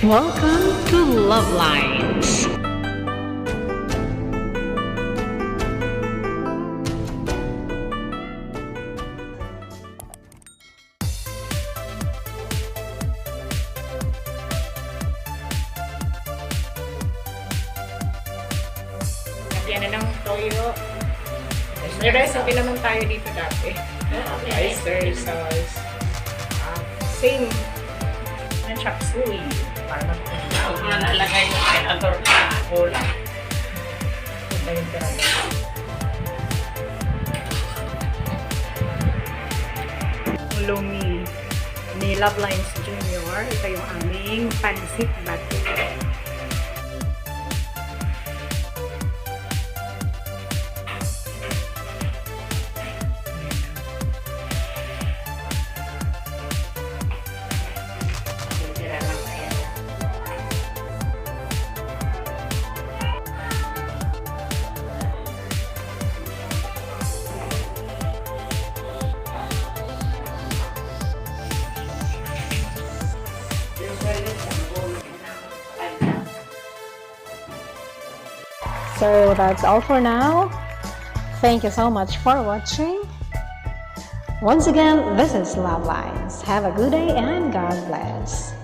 Welcome to Love Lines. Yan na ng toyo. May recipe naman tayo dito dati. Oyster sauce. Same. Ng chop suey. Para Ako nga nalagay yung senador na kulang. ito yung talaga. Ulumi ni Love Lines Junior. Ito yung aming pancit bato. So that's all for now. Thank you so much for watching. Once again, this is Love Lines. Have a good day and God bless.